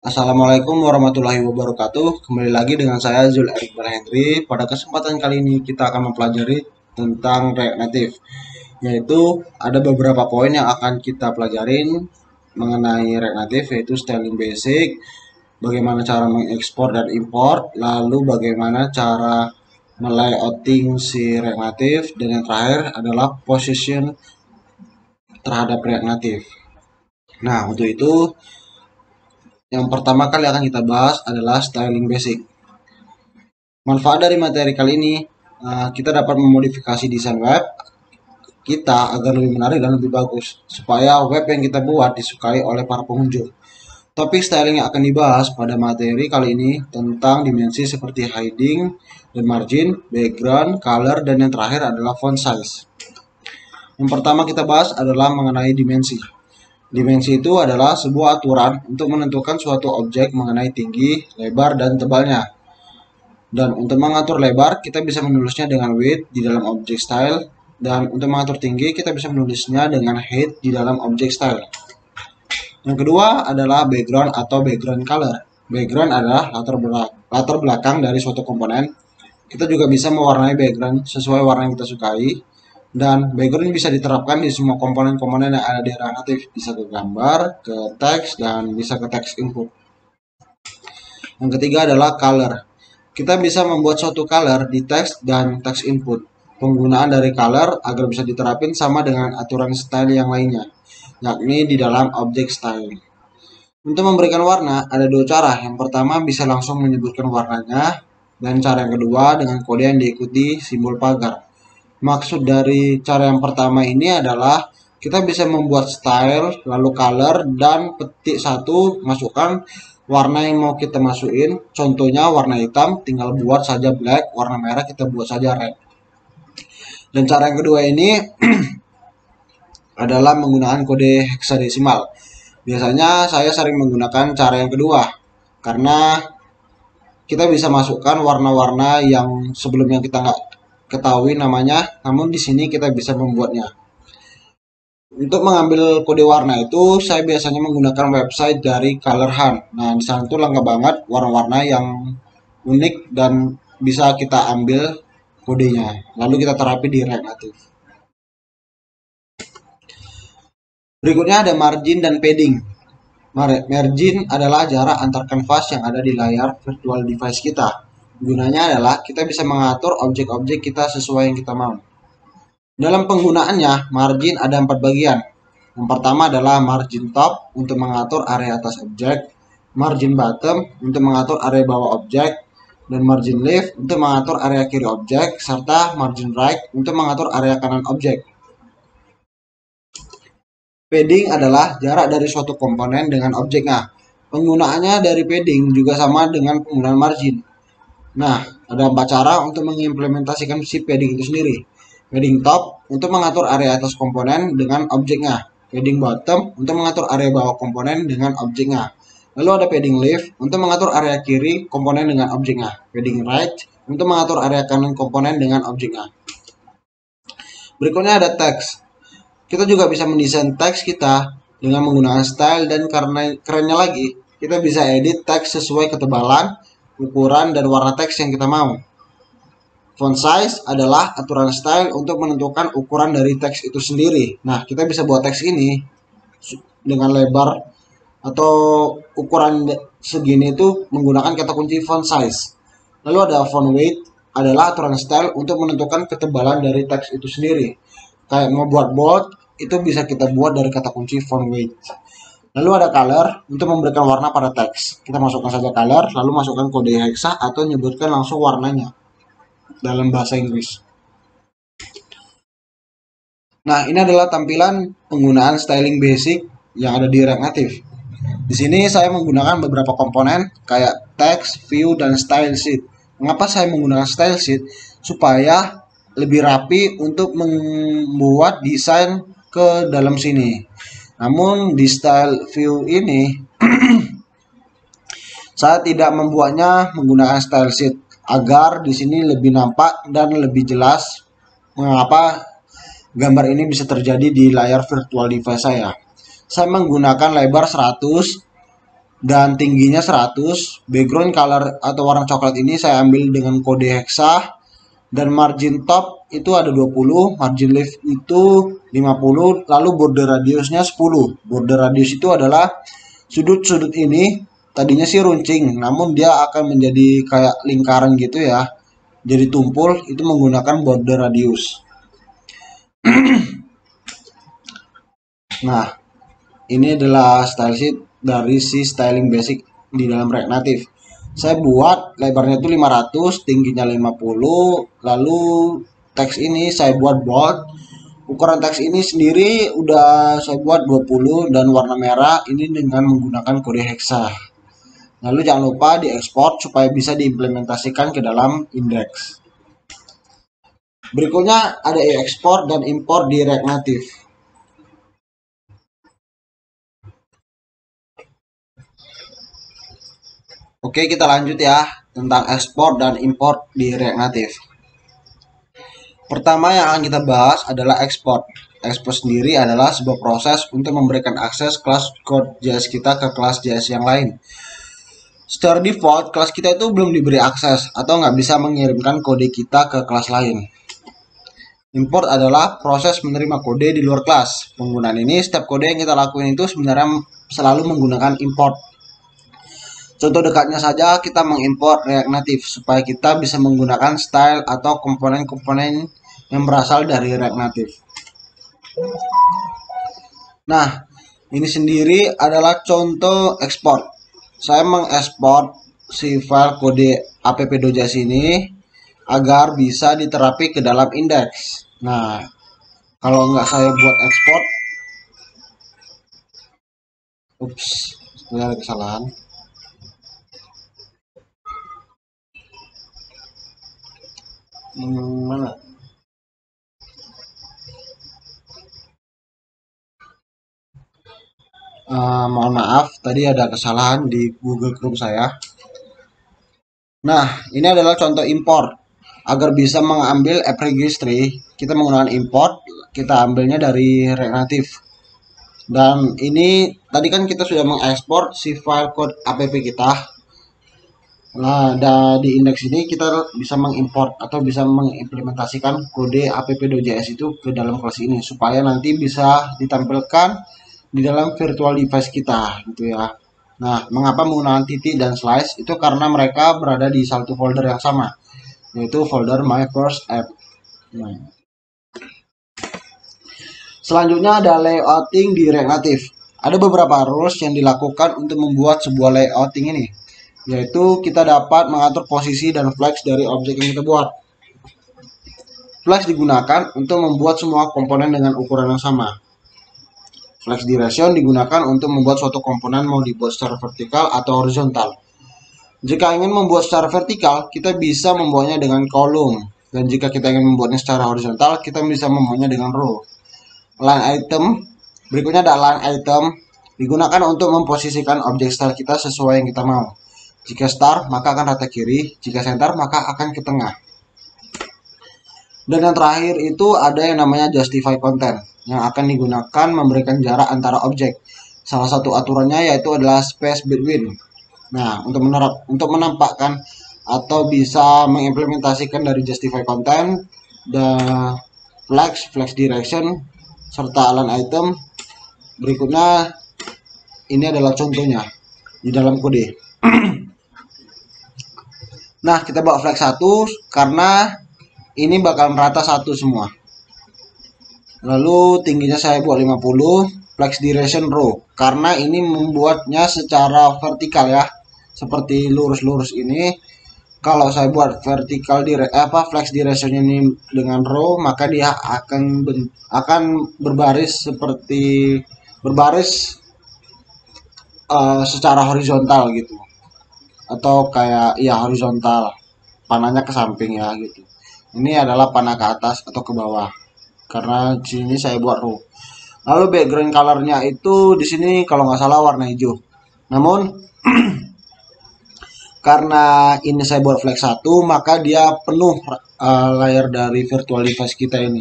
Assalamualaikum warahmatullahi wabarakatuh. Kembali lagi dengan saya Zul Erik Henry. Pada kesempatan kali ini kita akan mempelajari tentang React Native, yaitu ada beberapa poin yang akan kita pelajarin mengenai React Native, yaitu styling basic, bagaimana cara mengekspor dan import, lalu bagaimana cara melayouting si React Native, dan yang terakhir adalah position terhadap React Native. Nah, untuk itu yang pertama kali akan kita bahas adalah styling basic. Manfaat dari materi kali ini, kita dapat memodifikasi desain web kita agar lebih menarik dan lebih bagus, supaya web yang kita buat disukai oleh para pengunjung. Topik styling yang akan dibahas pada materi kali ini tentang dimensi seperti heading dan margin, background, color, dan yang terakhir adalah font size. Yang pertama kita bahas adalah mengenai dimensi. Dimensi itu adalah sebuah aturan untuk menentukan suatu objek mengenai tinggi, lebar, dan tebalnya. Dan untuk mengatur lebar, kita bisa menulisnya dengan width di dalam objek style. Dan untuk mengatur tinggi, kita bisa menulisnya dengan height di dalam objek style. Yang kedua adalah background atau background color. Background adalah latar belakang dari suatu komponen. Kita juga bisa mewarnai background sesuai warna yang kita sukai. Dan background bisa diterapkan di semua komponen-komponen yang ada di React Native. Bisa ke gambar, ke teks, dan bisa ke text input. Yang ketiga adalah color. Kita bisa membuat suatu color di teks dan text input. Penggunaan dari color agar bisa diterapin sama dengan aturan style yang lainnya, yakni di dalam objek style. Untuk memberikan warna, ada dua cara. Yang pertama bisa langsung menyebutkan warnanya, dan cara yang kedua dengan kode yang diikuti simbol pagar. Maksud dari cara yang pertama ini adalah kita bisa membuat style, lalu color, dan petik satu, masukkan warna yang mau kita masukin. Contohnya warna hitam, tinggal buat saja black, warna merah kita buat saja red. Dan cara yang kedua ini adalah menggunakan kode heksadesimal. Biasanya saya sering menggunakan cara yang kedua, karena kita bisa masukkan warna-warna yang sebelumnya kita nggak ketahui namanya, namun di sini kita bisa membuatnya. Untuk mengambil kode warna itu, saya biasanya menggunakan website dari Color Hunt. Nah, di sana tuh lengkap banget warna-warna yang unik dan bisa kita ambil kodenya. Lalu kita terapi di React Native. Berikutnya ada margin dan padding. Margin adalah jarak antar kanvas yang ada di layar virtual device kita. Gunanya adalah kita bisa mengatur objek-objek kita sesuai yang kita mau. Dalam penggunaannya, margin ada 4 bagian. Yang pertama adalah margin top untuk mengatur area atas objek, margin bottom untuk mengatur area bawah objek, dan margin left untuk mengatur area kiri objek, serta margin right untuk mengatur area kanan objek. Padding adalah jarak dari suatu komponen dengan objeknya. Penggunaannya dari padding juga sama dengan penggunaan margin. Nah, ada 4 cara untuk mengimplementasikan si padding itu sendiri. Padding top untuk mengatur area atas komponen dengan objeknya. Padding bottom untuk mengatur area bawah komponen dengan objeknya. Lalu ada padding left untuk mengatur area kiri komponen dengan objeknya. Padding right untuk mengatur area kanan komponen dengan objeknya. Berikutnya ada text. Kita juga bisa mendesain teks kita dengan menggunakan style, dan karena kerennya lagi, kita bisa edit teks sesuai ketebalan, ukuran, dan warna teks yang kita mau. Font size adalah aturan style untuk menentukan ukuran dari teks itu sendiri. Nah, kita bisa buat teks ini dengan lebar atau ukuran segini itu menggunakan kata kunci font size. Lalu ada font weight, adalah aturan style untuk menentukan ketebalan dari teks itu sendiri. Kayak mau buat bold, itu bisa kita buat dari kata kunci font weight. Lalu ada color untuk memberikan warna pada teks. Kita masukkan saja color, lalu masukkan kode hexa atau nyebutkan langsung warnanya dalam bahasa Inggris. Nah, ini adalah tampilan penggunaan styling basic yang ada di React Native. Di sini saya menggunakan beberapa komponen kayak text, view, dan style sheet. Mengapa saya menggunakan style sheet? Supaya lebih rapi untuk membuat desain ke dalam sini. Namun di style view ini saya tidak membuatnya menggunakan style sheet agar di sini lebih nampak dan lebih jelas mengapa gambar ini bisa terjadi di layar virtual device saya. Saya menggunakan lebar 100 dan tingginya 100. Background color atau warna coklat ini saya ambil dengan kode hexa, dan margin top itu ada 20, margin left itu 50, lalu border radiusnya 10. Border radius itu adalah sudut-sudut ini tadinya sih runcing, namun dia akan menjadi kayak lingkaran gitu ya, jadi tumpul, itu menggunakan border radius. Nah, ini adalah style sheet dari si styling basic di dalam React Native. Saya buat lebarnya itu 500, tingginya 50, lalu teks ini saya buat bold. Ukuran teks ini sendiri udah saya buat 20 dan warna merah ini dengan menggunakan kode hexa. Lalu jangan lupa diekspor supaya bisa diimplementasikan ke dalam index. Berikutnya ada ekspor dan import di React Native. Oke, kita lanjut ya tentang ekspor dan import di React Native. Pertama yang akan kita bahas adalah ekspor. Ekspor sendiri adalah sebuah proses untuk memberikan akses kelas code.js kita ke kelas JS yang lain. Secara default, kelas kita itu belum diberi akses atau nggak bisa mengirimkan kode kita ke kelas lain. Import adalah proses menerima kode di luar kelas. Penggunaan ini, setiap kode yang kita lakuin itu sebenarnya selalu menggunakan import. Contoh dekatnya saja, kita mengimport React Native supaya kita bisa menggunakan style atau komponen-komponen yang berasal dari React Native. Nah, ini sendiri adalah contoh ekspor. Saya mengekspor si file kode app.js ini agar bisa diterapi ke dalam indeks. Nah, kalau nggak saya buat ekspor, ada kesalahan. Mana? Mohon maaf, tadi ada kesalahan di Google Chrome saya. Nah, ini adalah contoh import. Agar bisa mengambil app registry, kita menggunakan import, kita ambilnya dari React Native. Dan ini tadi kan kita sudah mengekspor si file code app kita. Nah, di indeks ini kita bisa mengimport atau bisa mengimplementasikan kode app.js itu ke dalam kelas ini supaya nanti bisa ditampilkan di dalam virtual device kita gitu ya. Nah, mengapa menggunakan titik dan slice? Itu karena mereka berada di satu folder yang sama, yaitu folder my first app. Nah, selanjutnya ada layouting di React Native. Ada beberapa rules yang dilakukan untuk membuat sebuah layouting ini, yaitu kita dapat mengatur posisi dan flex dari objek yang kita buat. Flex digunakan untuk membuat semua komponen dengan ukuran yang sama. Flex direction digunakan untuk membuat suatu komponen mau dibuat secara vertikal atau horizontal. Jika ingin membuat secara vertikal, kita bisa membuatnya dengan kolom. Dan jika kita ingin membuatnya secara horizontal, kita bisa membuatnya dengan row. Line item, berikutnya ada line item, digunakan untuk memposisikan objek style kita sesuai yang kita mau. Jika star, maka akan rata kiri. Jika center, maka akan ke tengah. Dan yang terakhir itu ada yang namanya justify content, yang akan digunakan memberikan jarak antara objek. Salah satu aturannya yaitu adalah space between. Nah, untuk menampakkan atau bisa mengimplementasikan dari justify content, the flex direction, serta align item. Berikutnya ini adalah contohnya di dalam kode. Nah, kita bawa flex 1 karena ini bakal merata satu semua. Lalu tingginya saya buat 50, flex direction row karena ini membuatnya secara vertikal ya, seperti lurus-lurus ini. Kalau saya buat vertikal flex direction ini dengan row, maka dia akan berbaris secara horizontal gitu, atau kayak ya horizontal, panahnya ke samping ya gitu. Ini adalah panah ke atas atau ke bawah, karena di sini saya buat row. Lalu background colornya itu di sini kalau nggak salah warna hijau. Namun karena ini saya buat flex 1, maka dia penuh layar dari virtual device kita ini.